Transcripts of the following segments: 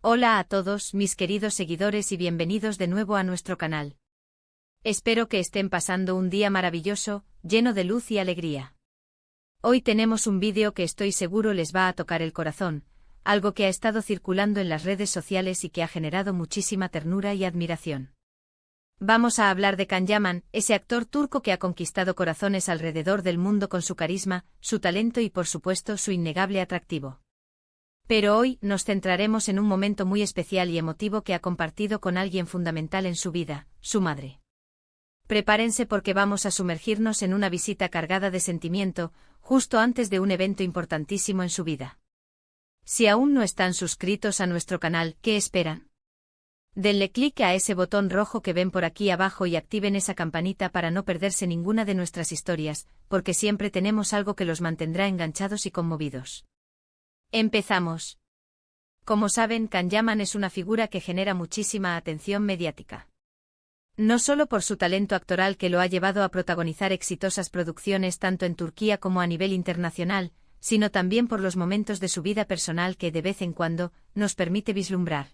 Hola a todos mis queridos seguidores y bienvenidos de nuevo a nuestro canal. Espero que estén pasando un día maravilloso, lleno de luz y alegría. Hoy tenemos un vídeo que estoy seguro les va a tocar el corazón, algo que ha estado circulando en las redes sociales y que ha generado muchísima ternura y admiración. Vamos a hablar de Can Yaman, ese actor turco que ha conquistado corazones alrededor del mundo con su carisma, su talento y por supuesto su innegable atractivo. Pero hoy nos centraremos en un momento muy especial y emotivo que ha compartido con alguien fundamental en su vida, su madre. Prepárense porque vamos a sumergirnos en una visita cargada de sentimiento, justo antes de un evento importantísimo en su vida. Si aún no están suscritos a nuestro canal, ¿qué esperan? Denle clic a ese botón rojo que ven por aquí abajo y activen esa campanita para no perderse ninguna de nuestras historias, porque siempre tenemos algo que los mantendrá enganchados y conmovidos. Empezamos. Como saben, Can Yaman es una figura que genera muchísima atención mediática. No solo por su talento actoral que lo ha llevado a protagonizar exitosas producciones tanto en Turquía como a nivel internacional, sino también por los momentos de su vida personal que de vez en cuando nos permite vislumbrar.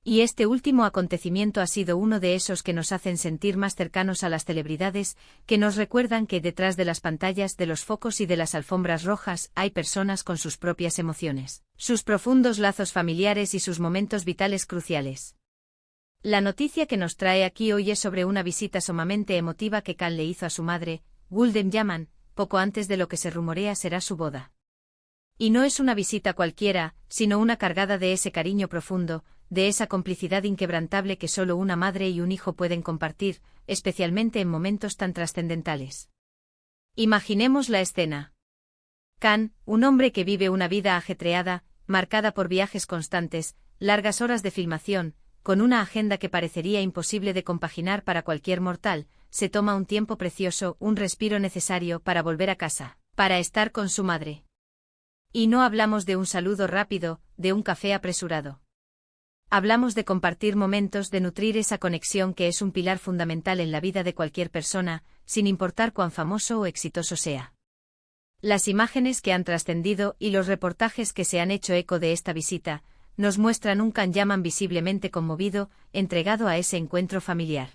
Y este último acontecimiento ha sido uno de esos que nos hacen sentir más cercanos a las celebridades, que nos recuerdan que detrás de las pantallas, de los focos y de las alfombras rojas hay personas con sus propias emociones, sus profundos lazos familiares y sus momentos vitales cruciales. La noticia que nos trae aquí hoy es sobre una visita sumamente emotiva que Can le hizo a su madre, Gülden Yaman, poco antes de lo que se rumorea será su boda. Y no es una visita cualquiera, sino una cargada de ese cariño profundo, de esa complicidad inquebrantable que solo una madre y un hijo pueden compartir, especialmente en momentos tan trascendentales. Imaginemos la escena. Can, un hombre que vive una vida ajetreada, marcada por viajes constantes, largas horas de filmación, con una agenda que parecería imposible de compaginar para cualquier mortal, se toma un tiempo precioso, un respiro necesario para volver a casa, para estar con su madre. Y no hablamos de un saludo rápido, de un café apresurado. Hablamos de compartir momentos, de nutrir esa conexión que es un pilar fundamental en la vida de cualquier persona, sin importar cuán famoso o exitoso sea. Las imágenes que han trascendido y los reportajes que se han hecho eco de esta visita, nos muestran un Can Yaman visiblemente conmovido, entregado a ese encuentro familiar.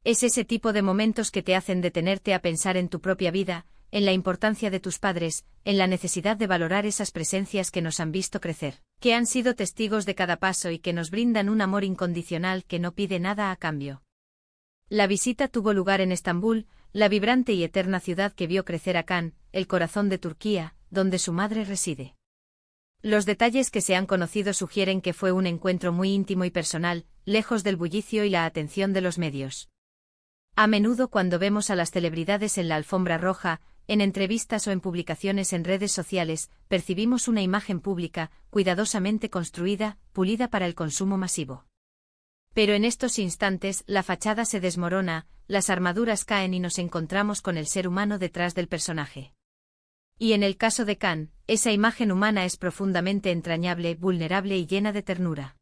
Es ese tipo de momentos que te hacen detenerte a pensar en tu propia vida, en la importancia de tus padres, en la necesidad de valorar esas presencias que nos han visto crecer, que han sido testigos de cada paso y que nos brindan un amor incondicional que no pide nada a cambio. La visita tuvo lugar en Estambul, la vibrante y eterna ciudad que vio crecer a Can, el corazón de Turquía, donde su madre reside. Los detalles que se han conocido sugieren que fue un encuentro muy íntimo y personal, lejos del bullicio y la atención de los medios. A menudo cuando vemos a las celebridades en la alfombra roja, en entrevistas o en publicaciones en redes sociales, percibimos una imagen pública, cuidadosamente construida, pulida para el consumo masivo. Pero en estos instantes, la fachada se desmorona, las armaduras caen y nos encontramos con el ser humano detrás del personaje. Y en el caso de Can, esa imagen humana es profundamente entrañable, vulnerable y llena de ternura.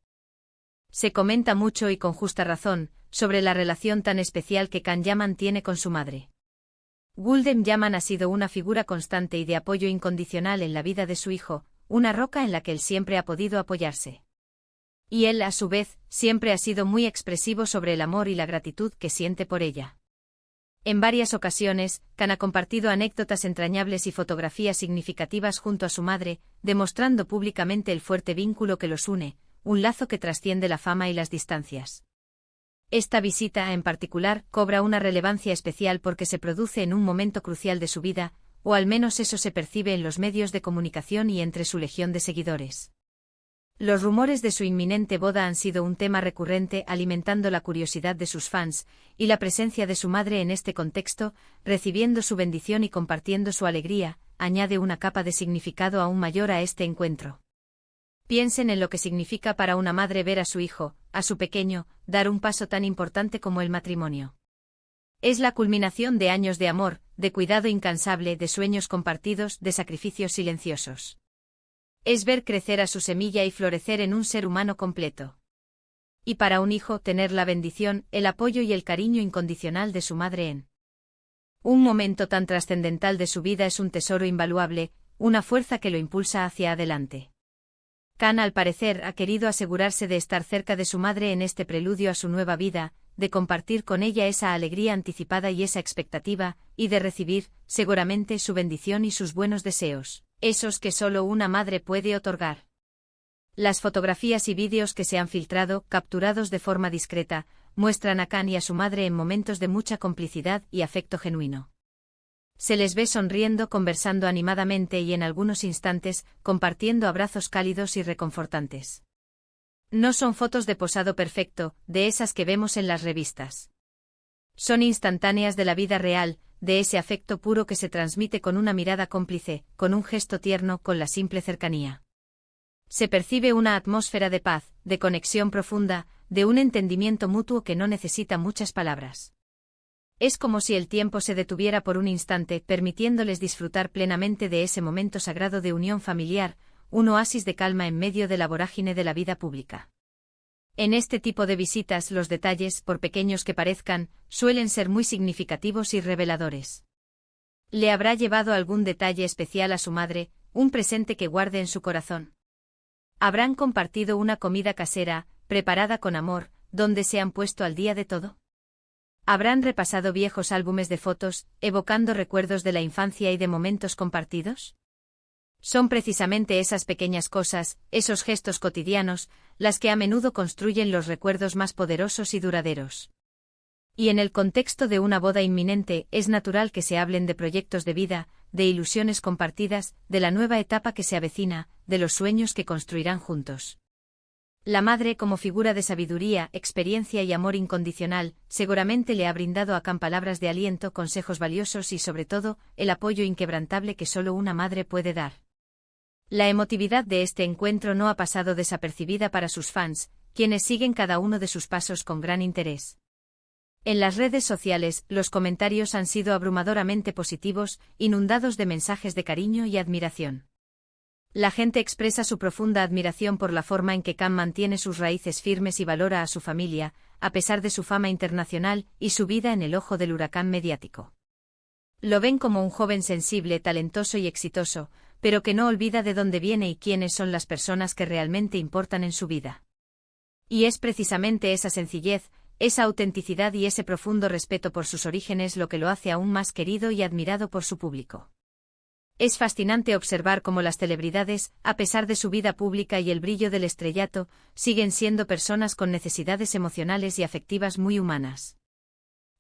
Se comenta mucho y con justa razón, sobre la relación tan especial que Can Yaman tiene con su madre. Gülden Yaman ha sido una figura constante y de apoyo incondicional en la vida de su hijo, una roca en la que él siempre ha podido apoyarse. Y él, a su vez, siempre ha sido muy expresivo sobre el amor y la gratitud que siente por ella. En varias ocasiones, Can ha compartido anécdotas entrañables y fotografías significativas junto a su madre, demostrando públicamente el fuerte vínculo que los une, un lazo que trasciende la fama y las distancias. Esta visita, en particular, cobra una relevancia especial porque se produce en un momento crucial de su vida, o al menos eso se percibe en los medios de comunicación y entre su legión de seguidores. Los rumores de su inminente boda han sido un tema recurrente, alimentando la curiosidad de sus fans, y la presencia de su madre en este contexto, recibiendo su bendición y compartiendo su alegría, añade una capa de significado aún mayor a este encuentro. Piensen en lo que significa para una madre ver a su hijo, a su pequeño, dar un paso tan importante como el matrimonio. Es la culminación de años de amor, de cuidado incansable, de sueños compartidos, de sacrificios silenciosos. Es ver crecer a su semilla y florecer en un ser humano completo. Y para un hijo, tener la bendición, el apoyo y el cariño incondicional de su madre en un momento tan trascendental de su vida es un tesoro invaluable, una fuerza que lo impulsa hacia adelante. Khan al parecer ha querido asegurarse de estar cerca de su madre en este preludio a su nueva vida, de compartir con ella esa alegría anticipada y esa expectativa, y de recibir, seguramente, su bendición y sus buenos deseos, esos que solo una madre puede otorgar. Las fotografías y vídeos que se han filtrado, capturados de forma discreta, muestran a Khan y a su madre en momentos de mucha complicidad y afecto genuino. Se les ve sonriendo, conversando animadamente y en algunos instantes, compartiendo abrazos cálidos y reconfortantes. No son fotos de posado perfecto, de esas que vemos en las revistas. Son instantáneas de la vida real, de ese afecto puro que se transmite con una mirada cómplice, con un gesto tierno, con la simple cercanía. Se percibe una atmósfera de paz, de conexión profunda, de un entendimiento mutuo que no necesita muchas palabras. Es como si el tiempo se detuviera por un instante, permitiéndoles disfrutar plenamente de ese momento sagrado de unión familiar, un oasis de calma en medio de la vorágine de la vida pública. En este tipo de visitas los detalles, por pequeños que parezcan, suelen ser muy significativos y reveladores. ¿Le habrá llevado algún detalle especial a su madre, un presente que guarde en su corazón? ¿Habrán compartido una comida casera, preparada con amor, donde se han puesto al día de todo? ¿Habrán repasado viejos álbumes de fotos, evocando recuerdos de la infancia y de momentos compartidos? Son precisamente esas pequeñas cosas, esos gestos cotidianos, las que a menudo construyen los recuerdos más poderosos y duraderos. Y en el contexto de una boda inminente, es natural que se hablen de proyectos de vida, de ilusiones compartidas, de la nueva etapa que se avecina, de los sueños que construirán juntos. La madre, como figura de sabiduría, experiencia y amor incondicional, seguramente le ha brindado a Khan palabras de aliento, consejos valiosos y, sobre todo, el apoyo inquebrantable que solo una madre puede dar. La emotividad de este encuentro no ha pasado desapercibida para sus fans, quienes siguen cada uno de sus pasos con gran interés. En las redes sociales, los comentarios han sido abrumadoramente positivos, inundados de mensajes de cariño y admiración. La gente expresa su profunda admiración por la forma en que Khan mantiene sus raíces firmes y valora a su familia, a pesar de su fama internacional y su vida en el ojo del huracán mediático. Lo ven como un joven sensible, talentoso y exitoso, pero que no olvida de dónde viene y quiénes son las personas que realmente importan en su vida. Y es precisamente esa sencillez, esa autenticidad y ese profundo respeto por sus orígenes lo que lo hace aún más querido y admirado por su público. Es fascinante observar cómo las celebridades, a pesar de su vida pública y el brillo del estrellato, siguen siendo personas con necesidades emocionales y afectivas muy humanas.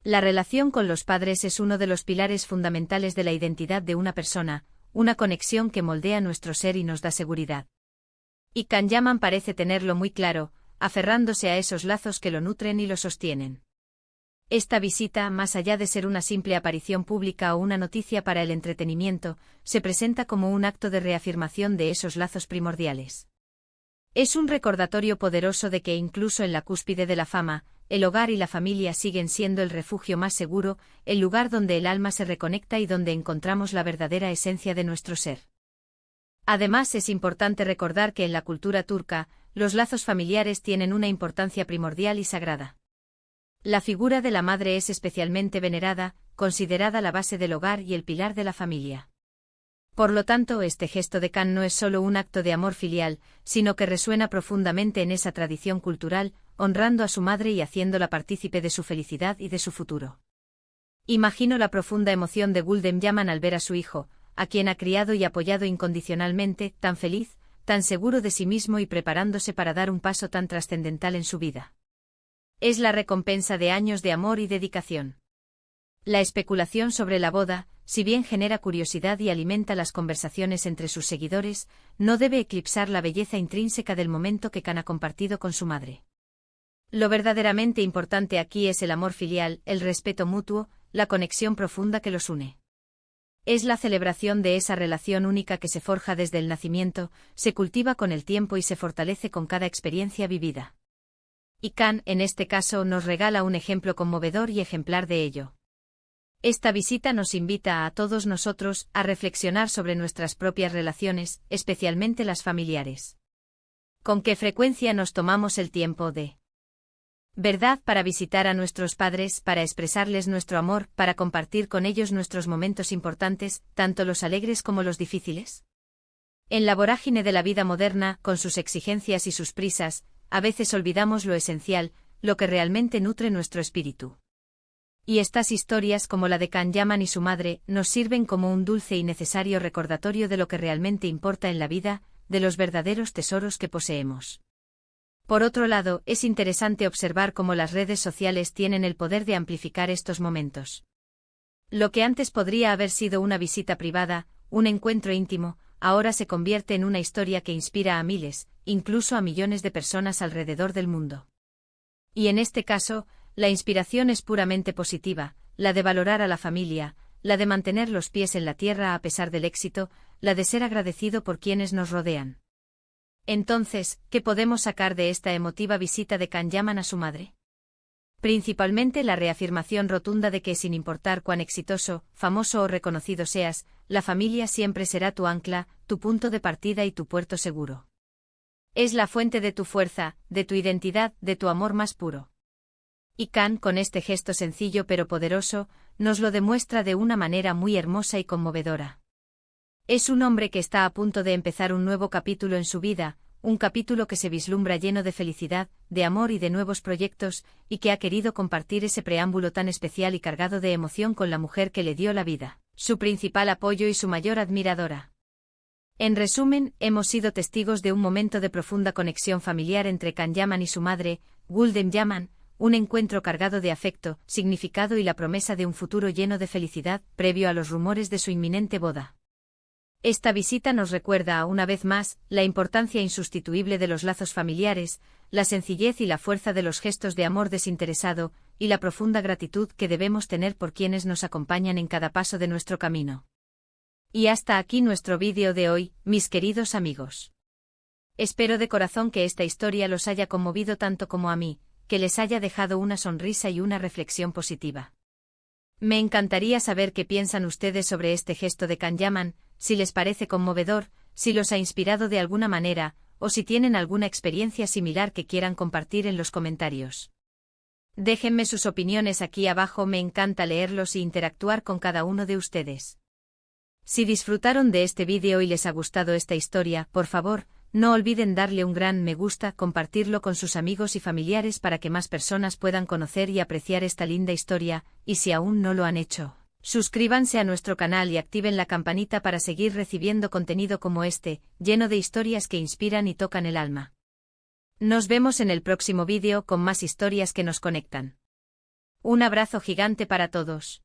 La relación con los padres es uno de los pilares fundamentales de la identidad de una persona, una conexión que moldea nuestro ser y nos da seguridad. Y Khan Yaman parece tenerlo muy claro, aferrándose a esos lazos que lo nutren y lo sostienen. Esta visita, más allá de ser una simple aparición pública o una noticia para el entretenimiento, se presenta como un acto de reafirmación de esos lazos primordiales. Es un recordatorio poderoso de que incluso en la cúspide de la fama, el hogar y la familia siguen siendo el refugio más seguro, el lugar donde el alma se reconecta y donde encontramos la verdadera esencia de nuestro ser. Además, es importante recordar que en la cultura turca, los lazos familiares tienen una importancia primordial y sagrada. La figura de la madre es especialmente venerada, considerada la base del hogar y el pilar de la familia. Por lo tanto, este gesto de Khan no es solo un acto de amor filial, sino que resuena profundamente en esa tradición cultural, honrando a su madre y haciéndola partícipe de su felicidad y de su futuro. Imagino la profunda emoción de Gulden Yaman al ver a su hijo, a quien ha criado y apoyado incondicionalmente, tan feliz, tan seguro de sí mismo y preparándose para dar un paso tan trascendental en su vida. Es la recompensa de años de amor y dedicación. La especulación sobre la boda, si bien genera curiosidad y alimenta las conversaciones entre sus seguidores, no debe eclipsar la belleza intrínseca del momento que Khan ha compartido con su madre. Lo verdaderamente importante aquí es el amor filial, el respeto mutuo, la conexión profunda que los une. Es la celebración de esa relación única que se forja desde el nacimiento, se cultiva con el tiempo y se fortalece con cada experiencia vivida. Y Khan, en este caso, nos regala un ejemplo conmovedor y ejemplar de ello. Esta visita nos invita a todos nosotros a reflexionar sobre nuestras propias relaciones, especialmente las familiares. ¿Con qué frecuencia nos tomamos el tiempo de verdad para visitar a nuestros padres, para expresarles nuestro amor, para compartir con ellos nuestros momentos importantes, tanto los alegres como los difíciles? En la vorágine de la vida moderna, con sus exigencias y sus prisas, a veces olvidamos lo esencial, lo que realmente nutre nuestro espíritu. Y estas historias, como la de Can Yaman y su madre, nos sirven como un dulce y necesario recordatorio de lo que realmente importa en la vida, de los verdaderos tesoros que poseemos. Por otro lado, es interesante observar cómo las redes sociales tienen el poder de amplificar estos momentos. Lo que antes podría haber sido una visita privada, un encuentro íntimo, ahora se convierte en una historia que inspira a miles, incluso a millones de personas alrededor del mundo. Y en este caso, la inspiración es puramente positiva, la de valorar a la familia, la de mantener los pies en la tierra a pesar del éxito, la de ser agradecido por quienes nos rodean. Entonces, ¿qué podemos sacar de esta emotiva visita de Can Yaman a su madre? Principalmente la reafirmación rotunda de que sin importar cuán exitoso, famoso o reconocido seas, la familia siempre será tu ancla, tu punto de partida y tu puerto seguro. Es la fuente de tu fuerza, de tu identidad, de tu amor más puro. Y Can, con este gesto sencillo pero poderoso, nos lo demuestra de una manera muy hermosa y conmovedora. Es un hombre que está a punto de empezar un nuevo capítulo en su vida, un capítulo que se vislumbra lleno de felicidad, de amor y de nuevos proyectos, y que ha querido compartir ese preámbulo tan especial y cargado de emoción con la mujer que le dio la vida, su principal apoyo y su mayor admiradora. En resumen, hemos sido testigos de un momento de profunda conexión familiar entre Can Yaman y su madre, Gulden Yaman, un encuentro cargado de afecto, significado y la promesa de un futuro lleno de felicidad, previo a los rumores de su inminente boda. Esta visita nos recuerda, una vez más, la importancia insustituible de los lazos familiares, la sencillez y la fuerza de los gestos de amor desinteresado, y la profunda gratitud que debemos tener por quienes nos acompañan en cada paso de nuestro camino. Y hasta aquí nuestro vídeo de hoy, mis queridos amigos. Espero de corazón que esta historia los haya conmovido tanto como a mí, que les haya dejado una sonrisa y una reflexión positiva. Me encantaría saber qué piensan ustedes sobre este gesto de Can Yaman, si les parece conmovedor, si los ha inspirado de alguna manera, o si tienen alguna experiencia similar que quieran compartir en los comentarios. Déjenme sus opiniones aquí abajo, me encanta leerlos y interactuar con cada uno de ustedes. Si disfrutaron de este vídeo y les ha gustado esta historia, por favor, no olviden darle un gran me gusta, compartirlo con sus amigos y familiares para que más personas puedan conocer y apreciar esta linda historia, y si aún no lo han hecho, suscríbanse a nuestro canal y activen la campanita para seguir recibiendo contenido como este, lleno de historias que inspiran y tocan el alma. Nos vemos en el próximo vídeo con más historias que nos conectan. Un abrazo gigante para todos.